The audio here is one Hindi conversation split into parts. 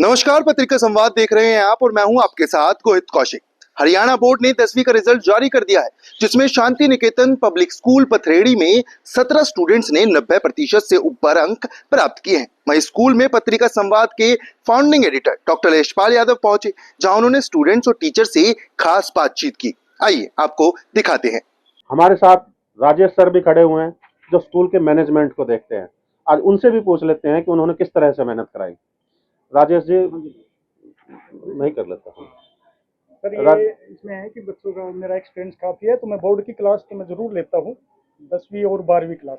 नमस्कार, पत्रिका संवाद देख रहे हैं आप और मैं हूं आपके साथ गोहित कौशिक। हरियाणा बोर्ड ने 10वीं का रिजल्ट जारी कर दिया है, जिसमें शांति निकेतन पब्लिक स्कूल पथरेड़ी में 17 स्टूडेंट्स ने 90% से ऊपर अंक प्राप्त किए हैं। वहीं स्कूल में पत्रिका संवाद के founding editor doctor Yashpal Yadav पहुंचे, जहां उन्होंने स्टूडेंट्स और टीचर से खास बातचीत की। आइए आपको दिखाते हैं। हमारे साथ राजेश सर भी खड़े हुए हैं, जो स्कूल के मैनेजमेंट को देखते हैं। आज उनसे भी पूछ लेते हैं कि उन्होंने किस तरह से मेहनत कराई। राजेश जी, नहीं कर लेता हूँ सर। ये इसमें है कि बच्चों का मेरा एक्सपीरियंस काफ़ी है, तो मैं बोर्ड की क्लास तो मैं ज़रूर लेता हूँ, 10वीं और 12वीं क्लास।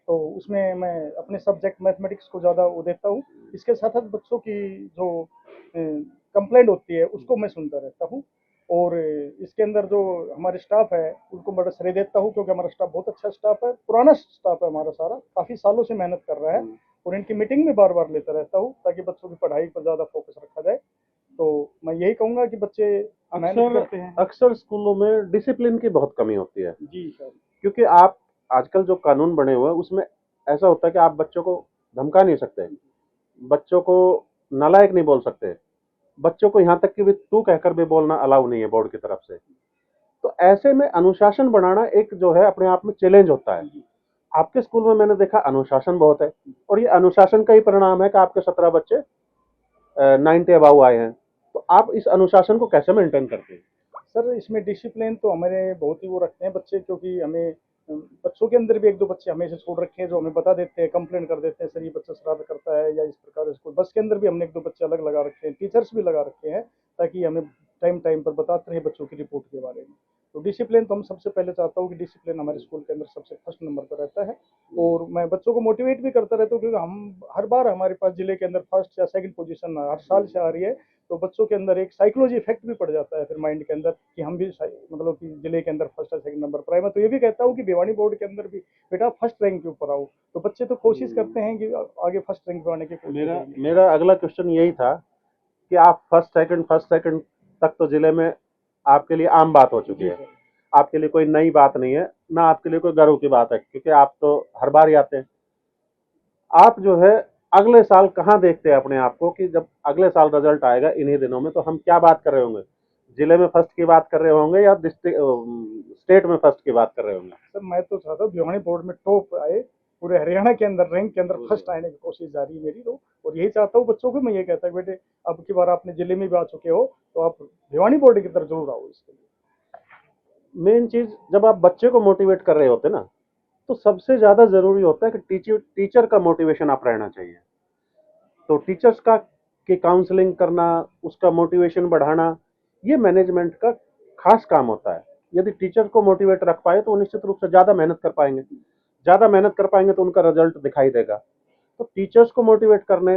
तो उसमें मैं अपने सब्जेक्ट मैथमेटिक्स को ज़्यादा वो देता हूँ। इसके साथ साथ बच्चों की जो कंप्लेंट होती है उसको मैं सुनता रहता हूँ। और इसके अंदर जो हमारे स्टाफ है उनको बड़ा श्रेय देता हूँ, क्योंकि हमारा स्टाफ बहुत अच्छा स्टाफ है, पुराना स्टाफ है हमारा, सारा काफ़ी सालों से मेहनत कर रहा है। और इनकी मीटिंग में बार बार लेता रहता हूँ, ताकि बच्चों की पढ़ाई पर ज़्यादा फोकस रखा जाए। तो मैं यही कहूँगा कि बच्चे मेहनत करते हैं। अक्सर स्कूलों में डिसिप्लिन की बहुत कमी होती है जी सर। क्योंकि आप आजकल जो कानून बने हुए हैं उसमें ऐसा होता है कि आप बच्चों को धमका नहीं सकते, बच्चों को नालायक नहीं बोल सकते, बच्चों को यहाँ तक कि भी तू कहकर भी बोलना अलाउ नहीं है बोर्ड की तरफ से। तो ऐसे में अनुशासन बनाना एक जो है अपने आप में चैलेंज होता है। आपके स्कूल में मैंने देखा अनुशासन बहुत है, और ये अनुशासन का ही परिणाम है कि आपके 17 बच्चे 90 अबाउ आए हैं। तो आप इस अनुशासन को कैसे मेंटेन करते हैं? सर, इसमें डिसिप्लिन तो हमारे बहुत ही वो रखते हैं बच्चे, क्योंकि हमें बच्चों के अंदर भी एक दो बच्चे हमें से छोड़ रखे हैं, जो हमें बता देते हैं, कंप्लेंट कर देते हैं, सर ये बच्चा शरारत करता है या इस प्रकार। स्कूल बस के अंदर भी हमने एक दो बच्चे अलग लगा रखे हैं, टीचर्स भी लगा रखे हैं, ताकि हमें टाइम टाइम पर बताते रहे बच्चों की रिपोर्ट के बारे में। तो डिसिप्लिन तो हम सबसे पहले चाहता हूँ कि डिसिप्लिन हमारे स्कूल के अंदर सबसे फर्स्ट नंबर पर रहता है। और मैं बच्चों को मोटिवेट भी करता रहता हूँ, क्योंकि हम हर बार हमारे पास जिले के अंदर फर्स्ट या सेकंड पोजीशन हर साल से आ रही है। तो बच्चों के अंदर एक साइकोलॉजी इफेक्ट भी पड़ जाता है फिर माइंड के अंदर, कि हम भी मतलब कि जिले के अंदर फर्स्ट या सेकंड नंबर पर आए। मैं तो ये भी कहता हूँ कि भिवानी बोर्ड के अंदर भी बेटा फर्स्ट रैंक के ऊपर आओ। तो बच्चे तो कोशिश करते हैं कि आगे फर्स्ट रैंक पे आने की कोशिश करेंगे। मेरा अगला क्वेश्चन यही था कि आप फर्स्ट सेकंड तक तो जिले में आपके लिए आम बात हो चुकी है, आपके लिए कोई नई बात नहीं है, ना आपके लिए कोई गर्व की बात है, क्योंकि आप तो हर बार ही आते हैं। आप जो है अगले साल कहाँ देखते हैं अपने आप को कि जब अगले साल रिजल्ट आएगा इन्हीं दिनों में, तो हम क्या बात कर रहे होंगे? जिले में फर्स्ट की बात कर रहे होंगे या डिस्ट्रिक्ट स्टेट में फर्स्ट की बात कर रहे होंगे? सर, मैं तो चाहता हूँ भिवानी बोर्ड में टॉप आए, पूरे हरियाणा के अंदर रैंक के अंदर फर्स्ट आने की कोशिश जारी है मेरी। तो और यही चाहता हूँ बच्चों को, मैं ये कहता हूँ बेटे अब की बार आपने जिले में भी आ चुके हो, तो आप भिवानी बोर्ड की तरफ जरूर आओ। इसके लिए मेन चीज, जब आप बच्चे को मोटिवेट कर रहे होते ना, तो सबसे ज्यादा जरूरी होता है कि टीचर का मोटिवेशन आप रहना चाहिए। तो टीचर्स का की काउंसलिंग करना, उसका मोटिवेशन बढ़ाना, ये मैनेजमेंट का खास काम होता है। यदि टीचर को मोटिवेट रख पाए तो वो निश्चित रूप से ज़्यादा मेहनत कर पाएंगे, ज़्यादा मेहनत कर पाएंगे तो उनका रिजल्ट दिखाई देगा। तो टीचर्स को मोटिवेट करने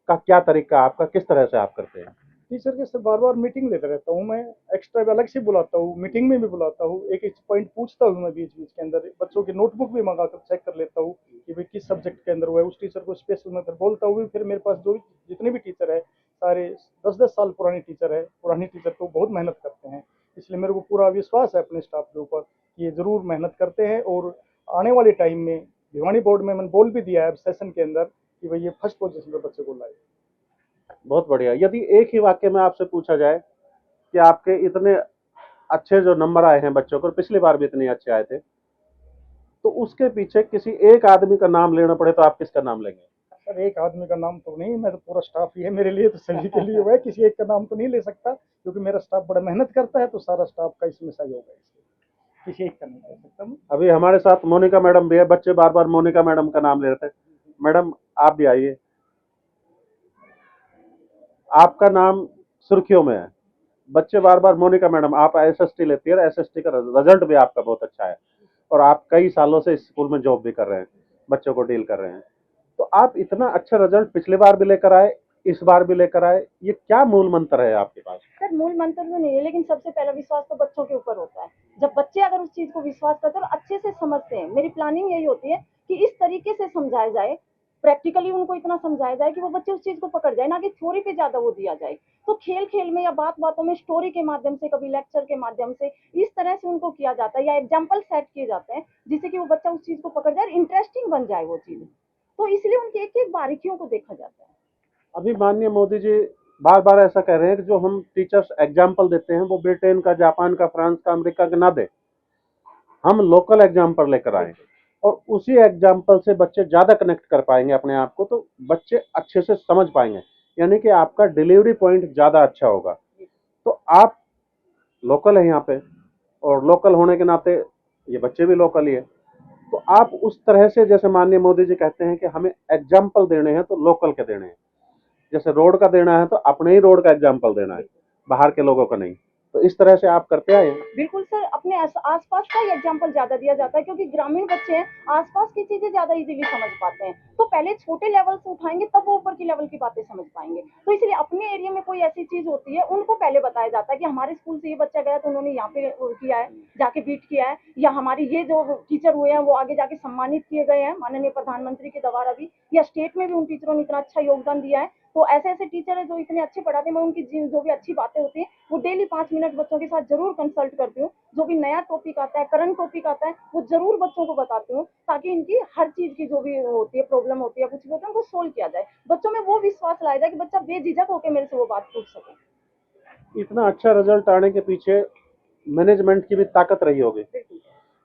का क्या तरीका आपका, किस तरह से आप करते हैं? टीचर के साथ बार बार मीटिंग लेता रहता हूँ मैं, एक्स्ट्रा अलग से बुलाता हूँ, मीटिंग में भी बुलाता हूँ, एक एक पॉइंट पूछता हूँ मैं बीच बीच के अंदर। बच्चों की नोटबुक भी मंगा कर चेक कर लेता हूँ कि भाई किस सब्जेक्ट के अंदर हुआ है। उस टीचर को स्पेशल मैं फिर बोलता हूँ। फिर मेरे पास जो जितने भी टीचर है, सारे 10-10 साल पुराने टीचर है, पुराने टीचर तो बहुत मेहनत करते हैं। इसलिए मेरे को पूरा विश्वास है अपने स्टाफ के ऊपर कि ये जरूर मेहनत करते हैं। और आने वाले टाइम में भिवानी बोर्ड में मैंने बोल भी दिया है सेशन के अंदर कि भाई ये फर्स्ट पोजीशन पे बच्चे को लाए। बहुत बढ़िया। यदि एक ही वाक्य में आपसे पूछा जाए कि आपके इतने अच्छे जो नंबर आए हैं बच्चों को, पिछली बार भी इतने अच्छे आए थे, तो उसके पीछे किसी एक आदमी का नाम लेना पड़े तो आप किसका नाम लेंगे? सर, एक आदमी का नाम तो नहीं, मैं तो पूरा स्टाफ ही है मेरे लिए, तो सभी के लिए हुआ है। किसी एक का नाम तो नहीं ले सकता, क्योंकि मेरा स्टाफ बड़ा मेहनत करता है, तो सारा स्टाफ का इसमें सहयोग है। इसलिए किसी एक का नहीं ले सकता मैं। अभी हमारे साथ मोनिका मैडम भी है, बच्चे बार बार मोनिका मैडम का नाम ले रहे थे। मैडम, आप भी आइए, आपका नाम सुर्खियों में है। बच्चे बार बार मोनिका मैडम, आप एसएसटी लेती है, एसएसटी का रिजल्ट भी आपका बहुत अच्छा है, और आप कई सालों से इस स्कूल में जॉब भी कर रहे हैं, बच्चों को डील कर रहे हैं। तो आप इतना अच्छा रिजल्ट पिछली बार भी लेकर आए, इस बार भी लेकर आए, ये क्या मूल मंत्र है आपके पास? सर, मूल मंत्र तो नहीं है, लेकिन सबसे पहला विश्वास तो बच्चों के ऊपर होता है। जब बच्चे अगर उस चीज को विश्वास करते हैं और अच्छे से समझते हैं, मेरी प्लानिंग यही होती है कि इस तरीके से समझाया जाए, प्रैक्टिकली उनको इतना समझाया जाए कि वो बच्चे उस चीज को पकड़ जाए, ना कि थ्योरी पे ज्यादा वो दिया जाए। तो खेल खेल में या बात बातों में, स्टोरी के माध्यम से, कभी लेक्चर के माध्यम से, इस तरह से उनको किया जाता है, या एग्जाम्पल सेट किए जाते हैं, जिससे कि वो बच्चा उस चीज को पकड़ जाए, इंटरेस्टिंग बन जाए वो चीज। तो इसलिए उनकी एक एक बारीकियों को देखा जाता है। अभी माननीय मोदी जी बार बार ऐसा कह रहे हैं कि जो हम टीचर्स एग्जाम्पल देते हैं वो ब्रिटेन का, जापान का, फ्रांस का, अमेरिका का ना दे, हम लोकल एग्जाम्पल लेकर आए और उसी एग्जाम्पल से बच्चे ज़्यादा कनेक्ट कर पाएंगे अपने आप को, तो बच्चे अच्छे से समझ पाएंगे, यानी कि आपका डिलीवरी पॉइंट ज़्यादा अच्छा होगा। तो आप लोकल है यहाँ पे और लोकल होने के नाते ये बच्चे भी लोकल ही है, तो आप उस तरह से, जैसे माननीय मोदी जी कहते हैं कि हमें एग्जाम्पल देने हैं तो लोकल के देने हैं, जैसे रोड का देना है तो अपने ही रोड का एग्जाम्पल देना है, बाहर के लोगों का नहीं। तो इस तरह से आप करते आए हैं। बिल्कुल सर, अपने आसपास का ही एग्जाम्पल ज्यादा दिया जाता है, क्योंकि ग्रामीण बच्चे हैं, आसपास की चीजें ज्यादा इजीली समझ पाते हैं। तो पहले छोटे लेवल से उठाएंगे, तब वो ऊपर की लेवल की बातें समझ पाएंगे। तो इसलिए अपने एरिया में कोई ऐसी चीज होती है, उनको पहले बताया जाता है कि हमारे स्कूल से ये बच्चा गया तो उन्होंने यहाँ पे किया है, जाके बीट किया है, या हमारी ये जो टीचर हुए हैं वो आगे जाके सम्मानित किए गए हैं माननीय प्रधानमंत्री के द्वारा भी, या स्टेट में भी उन टीचरों ने इतना अच्छा योगदान दिया है। तो ऐसे ऐसे टीचर है जो इतने अच्छे पढ़ाते हैं, मैं उनकी जो भी अच्छी बातें होती हैं वो डेली 5 मिनट बच्चों के साथ जरूर कंसल्ट करती हूँ। जो भी नया टॉपिक आता है, करंट टॉपिक आता है, वो जरूर बच्चों को बताती हूँ, ताकि इनकी हर चीज की जो भी होती है, प्रॉब्लम होती है, कुछ भी होता है, उनको सोल्व किया जाए। बच्चों में वो विश्वास लाया जाए कि बच्चा बेझिझक होकर मेरे से वो बात पूछ सके। इतना अच्छा रिजल्ट आने के पीछे मैनेजमेंट की भी ताकत रही होगी,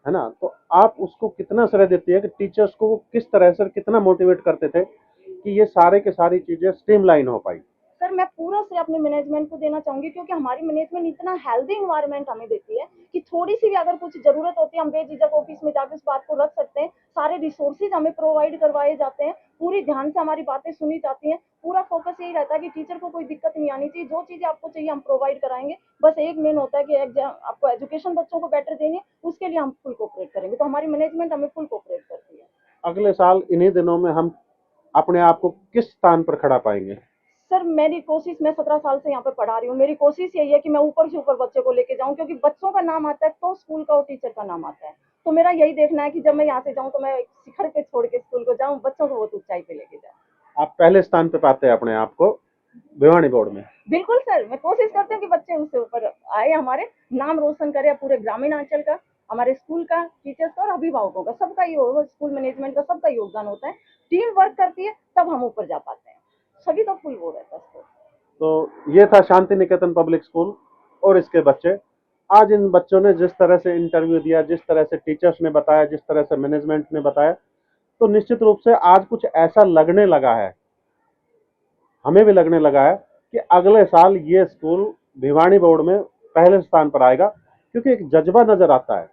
है ना? तो आप उसको कितना श्रेय देती है कि टीचर्स को वो किस तरह से कितना मोटिवेट करते थे कि ये सारे के सारी चीजें स्ट्रीमलाइन हो पाई? सर मैं पूरा से अपने मैनेजमेंट को देना चाहूंगी, क्योंकि हमारी मैनेजमेंट इतना हेल्दी इन्वायरमेंट हमें देती है कि थोड़ी सी भी अगर कुछ जरूरत होती है, हम बेझिझक ऑफिस में जाकर उस बात को रख सकते हैं। सारे रिसोर्सेज हमें प्रोवाइड करवाए जाते हैं, पूरी ध्यान से हमारी बातें सुनी जाती हैं। पूरा फोकस यही रहता है कि टीचर को कोई दिक्कत नहीं आनी चाहिए, जो चीजें आपको चाहिए हम प्रोवाइड कराएंगे। बस एक मेन होता है कि आपको एजुकेशन बच्चों को बेटर देनी है, उसके लिए हम फुल कोऑपरेट करेंगे। तो हमारी मैनेजमेंट हमें फुल कोऑपरेट करती है। अगले साल इन्हीं दिनों में हम अपने आप को किस स्थान पर खड़ा पाएंगे? सर मेरी कोशिश, मैं 17 साल से यहाँ पर पढ़ा रही हूँ, मेरी कोशिश यही है कि मैं ऊपर से ऊपर बच्चे को लेके जाऊँ, क्योंकि बच्चों का नाम आता है तो स्कूल का और टीचर का नाम आता है। तो मेरा यही देखना है कि जब मैं यहाँ से जाऊँ तो मैं एक शिखर पे छोड़ के स्कूल को जाऊँ, बच्चों को बहुत ऊंचाई पे लेके जाऊँ। आप पहले स्थान पे पाते हैं अपने आप को भिवानी बोर्ड में? बिल्कुल सर, मैं कोशिश करती हूँ कि बच्चे उससे ऊपर आए, हमारे नाम रोशन करे पूरे ग्रामीण अंचल का, हमारे स्कूल का, टीचर्स का और अभिभावकों का, सबका ही होगा, स्कूल मैनेजमेंट का सबका योगदान होता है। टीम वर्क करती है तब हम ऊपर जा पाते हैं, सभी का फुल वो रहता है स्कूल। तो ये था शांति निकेतन पब्लिक स्कूल और इसके बच्चे। आज इन बच्चों ने जिस तरह से इंटरव्यू दिया, जिस तरह से टीचर्स ने बताया, जिस तरह से मैनेजमेंट ने बताया, तो निश्चित रूप से आज कुछ ऐसा लगने लगा है, हमें भी लगने लगा है कि अगले साल ये स्कूल भिवानी बोर्ड में पहले स्थान पर आएगा, क्योंकि एक जज्बा नजर आता है,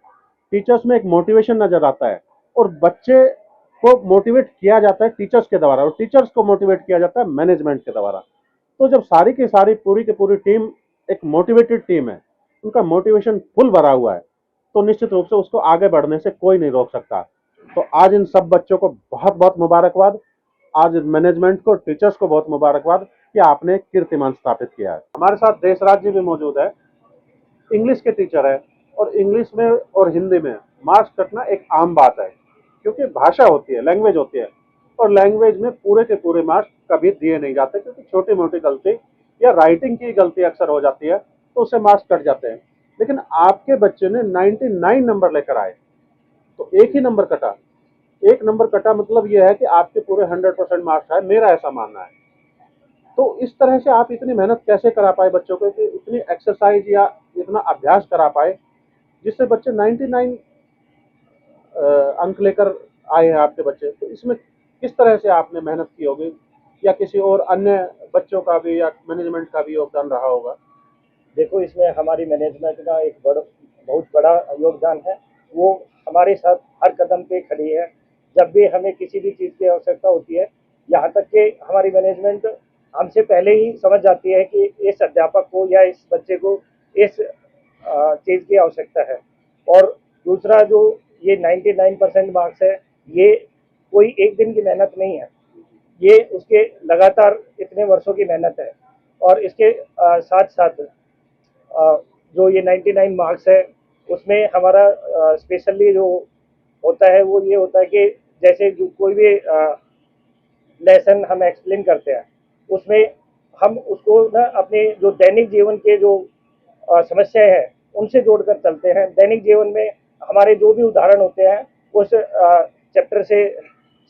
टीचर्स में एक मोटिवेशन नजर आता है और बच्चे को मोटिवेट किया जाता है टीचर्स के द्वारा और टीचर्स को मोटिवेट किया जाता है मैनेजमेंट के द्वारा। तो जब सारी की सारी पूरी की पूरी टीम एक मोटिवेटेड टीम है, उनका मोटिवेशन फुल भरा हुआ है, तो निश्चित रूप से उसको आगे बढ़ने से कोई नहीं रोक सकता। तो आज इन सब बच्चों को बहुत बहुत मुबारकबाद, आज मैनेजमेंट को, टीचर्स को बहुत मुबारकबाद कि आपने कीर्तिमान स्थापित किया है। हमारे साथ देशराज जी भी मौजूद है, इंग्लिश के टीचर है और इंग्लिश में और हिंदी में मार्क्स कटना एक आम बात है, क्योंकि भाषा होती है, लैंग्वेज होती है, और लैंग्वेज में पूरे के पूरे मार्क्स कभी दिए नहीं जाते, क्योंकि छोटी मोटी गलती या राइटिंग की गलती अक्सर हो जाती है तो उससे मार्क्स कट जाते हैं। लेकिन आपके बच्चे ने 99 नंबर लेकर आए, तो एक ही नंबर कटा, एक नंबर कटा मतलब यह है कि आपके पूरे 100% मार्क्स आए, मेरा ऐसा मानना है। तो इस तरह से आप इतनी मेहनत कैसे करा पाए बच्चों को, कि इतनी एक्सरसाइज या इतना अभ्यास करा पाए जिससे बच्चे 99 अंक लेकर आए हैं आपके बच्चे? तो इसमें किस तरह से आपने मेहनत की होगी, या किसी और अन्य बच्चों का भी या मैनेजमेंट का भी योगदान रहा होगा? देखो, इसमें हमारी मैनेजमेंट का एक बहुत बड़ा योगदान है। वो हमारे साथ हर कदम पे खड़ी है। जब भी हमें किसी भी चीज़ की आवश्यकता होती है, यहाँ तक कि हमारी मैनेजमेंट हमसे पहले ही समझ जाती है कि इस अध्यापक को या इस बच्चे को इस चीज़ की आवश्यकता है। और दूसरा, जो ये 99% मार्क्स है, ये कोई एक दिन की मेहनत नहीं है, ये उसके लगातार इतने वर्षों की मेहनत है। और इसके साथ साथ जो ये 99 मार्क्स है, उसमें हमारा स्पेशली जो होता है वो ये होता है कि जैसे जो कोई भी लेसन हम एक्सप्लेन करते हैं, उसमें हम उसको ना अपने जो दैनिक जीवन के जो समस्याएं हैं उनसे जोड़कर चलते हैं। दैनिक जीवन में हमारे जो भी उदाहरण होते हैं उस चैप्टर से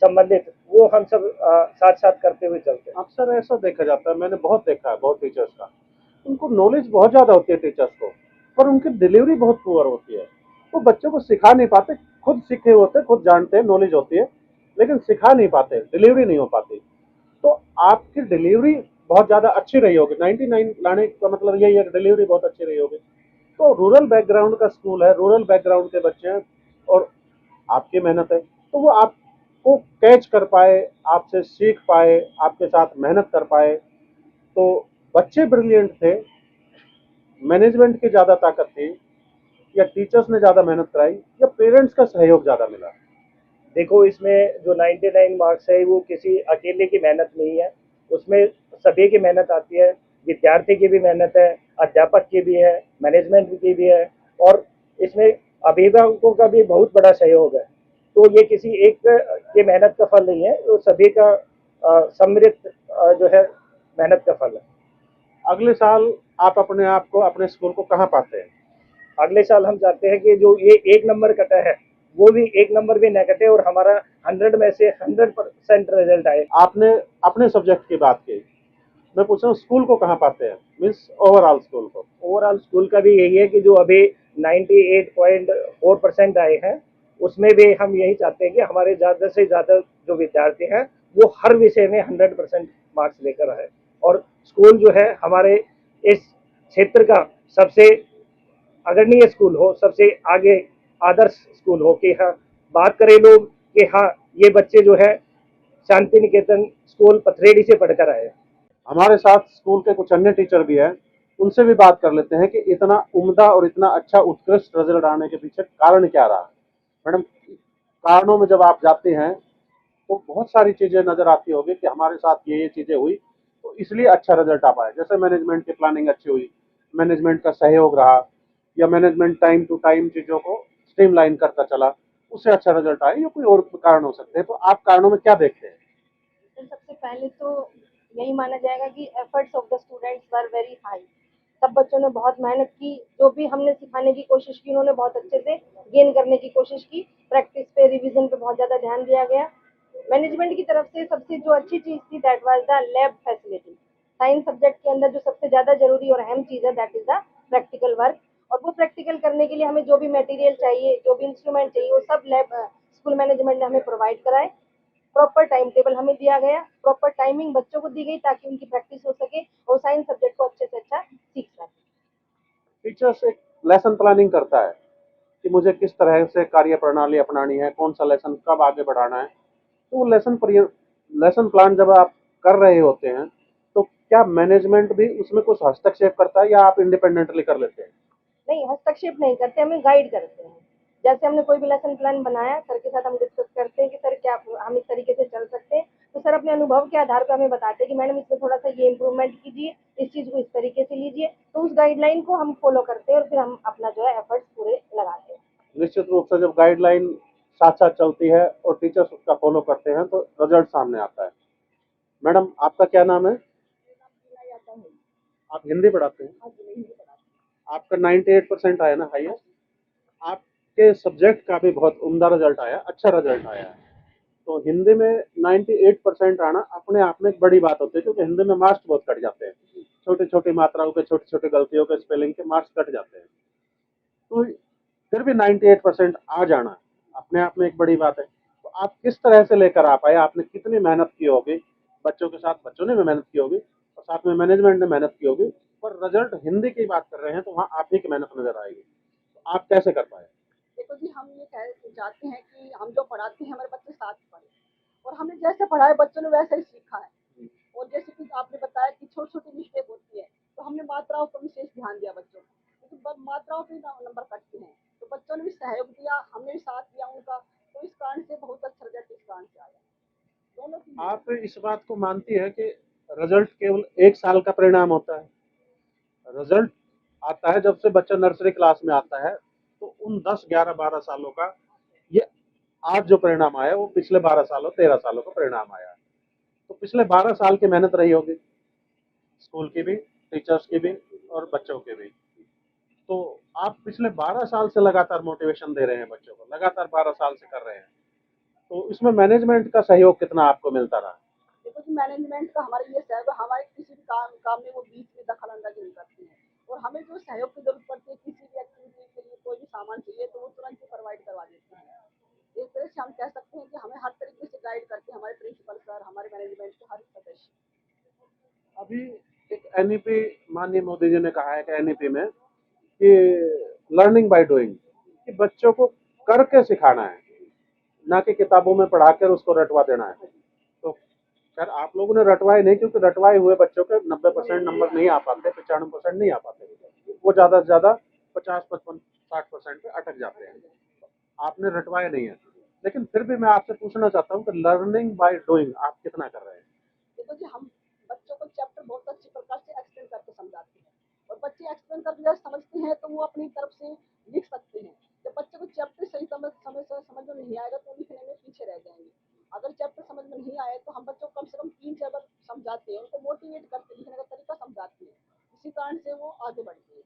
संबंधित वो हम सब साथ साथ करते हुए चलते हैं। अक्सर ऐसा देखा जाता है, मैंने बहुत देखा है बहुत टीचर्स का, उनको नॉलेज बहुत ज़्यादा होती है टीचर्स को, पर उनकी डिलीवरी बहुत पुअर होती है। वो बच्चों को सिखा नहीं पाते, खुद सीखे होते, खुद जानते हैं, नॉलेज होती है, लेकिन सिखा नहीं पाते, डिलीवरी नहीं हो पाती। तो आपकी डिलीवरी बहुत ज़्यादा अच्छी रही होगी, 99 लाने का मतलब यही है कि डिलीवरी बहुत अच्छी रही होगी। तो रूरल बैकग्राउंड का स्कूल है, रूरल बैकग्राउंड के बच्चे हैं, और आपकी मेहनत है, तो वो आपको कैच कर पाए, आपसे सीख पाए, आपके साथ मेहनत कर पाए। तो बच्चे ब्रिलियंट थे, मैनेजमेंट की ज़्यादा ताकत थी, या टीचर्स ने ज़्यादा मेहनत कराई, या पेरेंट्स का सहयोग ज़्यादा मिला? देखो, इसमें जो 99 मार्क्स है वो किसी अकेले की मेहनत नहीं है, उसमें सभी की मेहनत आती है, विद्यार्थी की भी मेहनत है, अध्यापक की भी है, मैनेजमेंट की भी है, और इसमें अभिभावकों का भी बहुत बड़ा सहयोग है। तो ये किसी एक के मेहनत का फल नहीं है, वो सभी का सम्मिलित जो है मेहनत का फल है। अगले साल आप अपने आप को, अपने स्कूल को कहाँ पाते हैं? अगले साल हम चाहते हैं कि जो ये 1 नंबर कटा है वो भी 1 नंबर भी न कटे और हमारा 100 में से 100% रिजल्ट आए। आपने अपने सब्जेक्ट की बात की, मैं पूछ रहा हूँ स्कूल को कहाँ पाते हैं, मीन्स ओवरऑल स्कूल को? ओवरऑल स्कूल का भी यही है कि जो अभी 98.4% आए हैं, उसमें भी हम यही चाहते हैं कि हमारे ज़्यादा से ज़्यादा जो विद्यार्थी हैं वो हर विषय में 100% मार्क्स लेकर आए, और स्कूल जो है हमारे इस क्षेत्र का सबसे अग्रणीय स्कूल हो, सबसे आगे आदर्श स्कूल हो, कि हाँ बात करें लोग कि हाँ ये बच्चे जो है शांति निकेतन स्कूल पथरेड़ी से पढ़कर आए। हमारे साथ स्कूल के कुछ अन्य टीचर भी हैं, उनसे भी बात कर लेते हैं कि इतना उम्दा और इतना अच्छा उत्कृष्ट रिजल्ट आने के पीछे कारण क्या रहा। मैडम, कारणों में जब आप जाते हैं तो बहुत सारी चीज़ें नज़र आती होगी कि हमारे साथ ये चीज़ें हुई तो इसलिए अच्छा रिजल्ट आ पाया। जैसे मैनेजमेंट की प्लानिंग अच्छी हुई, मैनेजमेंट का सहयोग रहा, या मैनेजमेंट टाइम टू टाइम चीज़ों को स्ट्रीमलाइन करता चला, उससे अच्छा रिजल्ट आया, या कोई और कारण हो सकते हैं। तो आप कारणों में क्या देखते हैं? तो सबसे पहले तो यही माना जाएगा कि efforts of the students were very high. सब बच्चों ने बहुत मेहनत की, जो भी हमने सिखाने की कोशिश की उन्होंने बहुत अच्छे से गेन करने की कोशिश की। प्रैक्टिस पे, रिवीजन पे बहुत ज़्यादा ध्यान दिया गया। मैनेजमेंट की तरफ से सबसे जो अच्छी चीज़ थी that was the lab facility. Science subject के अंदर जो सबसे ज़्यादा जरूरी और अहम चीज़ है that is the practical work. और वो प्रैक्टिकल करने के लिए हमें जो भी मटेरियल चाहिए, जो भी इंस्ट्रूमेंट चाहिए, वो सब लैब स्कूल मैनेजमेंट ने हमें प्रोवाइड कराए। प्रॉपर टाइम टेबल हमें दिया गया, प्रॉपर टाइमिंग बच्चों को दी गई ताकि उनकी प्रैक्टिस हो सके और साइंस सब्जेक्ट को अच्छे से अच्छा सीख सकें। टीचर्स एक लेसन प्लानिंग करता है कि मुझे किस तरह से कार्य प्रणाली अपनानी है, कौन सा लेसन कब आगे बढ़ाना है। तो वो लेसन प्लान जब आप कर रहे होते हैं तो क्या मैनेजमेंट भी उसमें कुछ हस्तक्षेप करता है, या आप इंडिपेंडेंटली कर लेते हैं? नहीं, हस्तक्षेप नहीं करते, हमें गाइड करते हैं। जैसे हमने कोई भी लेसन प्लान बनाया, सर के साथ हम डिस्कस करते हैं कि सर क्या हम इस तरीके से चल सकते हैं। तो सर अपने अनुभव के आधार पर हमें बताते हैं कि मैडम इसमें थोड़ा सा ये इम्प्रूवमेंट कीजिए, इस चीज़ को इस तरीके से लीजिए। तो उस गाइडलाइन को हम फॉलो करते हैं और फिर हम अपना जो है एफर्ट्स पूरे लगाते हैं। निश्चित रूप से जब गाइडलाइन साथ साथ चलती है और टीचर्स उसका फॉलो करते हैं तो रिजल्ट सामने आता है। मैडम, आपका क्या नाम है? आप हिंदी पढ़ाते हैं? आपका 98% आया ना, हाईएस्ट? आपके सब्जेक्ट का भी बहुत उम्दा रिजल्ट आया, अच्छा रिजल्ट आया है। तो हिंदी में 98% आना अपने आप में एक बड़ी बात होती है, क्योंकि हिंदी में मार्क्स बहुत कट जाते हैं, छोटी छोटी मात्राओं के, छोटी छोटी गलतियों के, स्पेलिंग के मार्क्स कट जाते हैं। तो फिर भी 98% आ जाना अपने आप में एक बड़ी बात है। तो आप किस तरह से लेकर आ पाए, आपने कितनी मेहनत की होगी, बच्चों के साथ बच्चों ने भी मेहनत की होगी और साथ में मैनेजमेंट ने मेहनत की होगी, पर रिजल्ट हिंदी की बात कर रहे हैं तो वहाँ आप ही की मेहनत नजर आएगी। तो आप कैसे कर पाए? देखो जी, हम ये चाहते हैं कि हम जो पढ़ाते हैं हमारे बच्चे साथ पढ़े, और हमने जैसे पढ़ाया बच्चों ने वैसे ही सीखा है। और जैसे कि आपने बताया कि छोटी छोटी मिस्टेक होती है, तो हमने मात्राओं पर विशेष ध्यान दिया बच्चों को, क्योंकि मात्राओं पे नंबर कटते हैं। तो बच्चों ने भी सहयोग दिया, हमने भी साथ दिया उनका, तो इस कारण से बहुत अच्छा रिजल्ट इस कारण से आया दोनों की। आप इस बात को मानती है कि रिजल्ट केवल एक साल का परिणाम होता है? रिजल्ट आता है जब से बच्चा नर्सरी क्लास में आता है, तो उन 10, 11, 12 सालों का ये आज जो परिणाम आया वो पिछले 12 सालों, 13 सालों का परिणाम आया है। तो पिछले 12 साल की मेहनत रही होगी, स्कूल की भी, टीचर्स की भी और बच्चों की भी। तो आप पिछले 12 साल से लगातार मोटिवेशन दे रहे हैं बच्चों को, लगातार 12 साल से कर रहे हैं। तो इसमें मैनेजमेंट का सहयोग कितना आपको मिलता रहा? देखो जी, मैनेजमेंट का हमारा ये सहयोग है, हमारे किसी भी काम में वो बीच में दखल अंदाजी नहीं करती है, और हमें जो सहयोग की जरूरत पड़ती है किसी भी एक्टिविटी के लिए, कोई भी सामान चाहिए तो वो तुरंत ही प्रोवाइड करवा देते हैं। एक तरह से हम कह सकते हैं कि हमें हर तरीके से गाइड करते हैं हमारे प्रिंसिपल सर, हमारे मैनेजमेंट के हर सदस्य। अभी एक एनईपी माननीय मोदी जी ने कहा है कि एनईपी में कि लर्निंग बाय डूइंग, कि बच्चों को करके सिखाना है, ना कि किताबों में पढ़ाकर उसको रटवा देना है। तो खैर आप लोगों ने रटवाए नहीं, क्योंकि रटवाए हुए बच्चों के 90% नंबर नहीं आ पाते, 95% नहीं आ पाते, वो ज़्यादा से ज़्यादा 50, 55, 60% पे अटक जाते हैं। आपने रटवाए नहीं है, लेकिन फिर भी मैं आपसे पूछना चाहता हूँ कि लर्निंग बाय डूइंग आप कितना कर रहे हैं? देखो जी, हम बच्चों को चैप्टर बहुत अच्छी प्रकार से एक्सप्लेन करके समझाते हैं, और बच्चे एक्सप्लेन करके जब समझते हैं तो वो अपनी तरफ से लिख सकते हैं। जब बच्चे को चैप्टर सही समझ में नहीं आएगा तो लिखने में पीछे रह जाएंगे। अगर चैप्टर समझ में नहीं आए तो हम बच्चों को कम से कम 3 चैप्टर समझाते हैं, उनको मोटिवेट करके लिखने का तरीका समझाते हैं, इसी कारण से वो आगे बढ़ते हैं।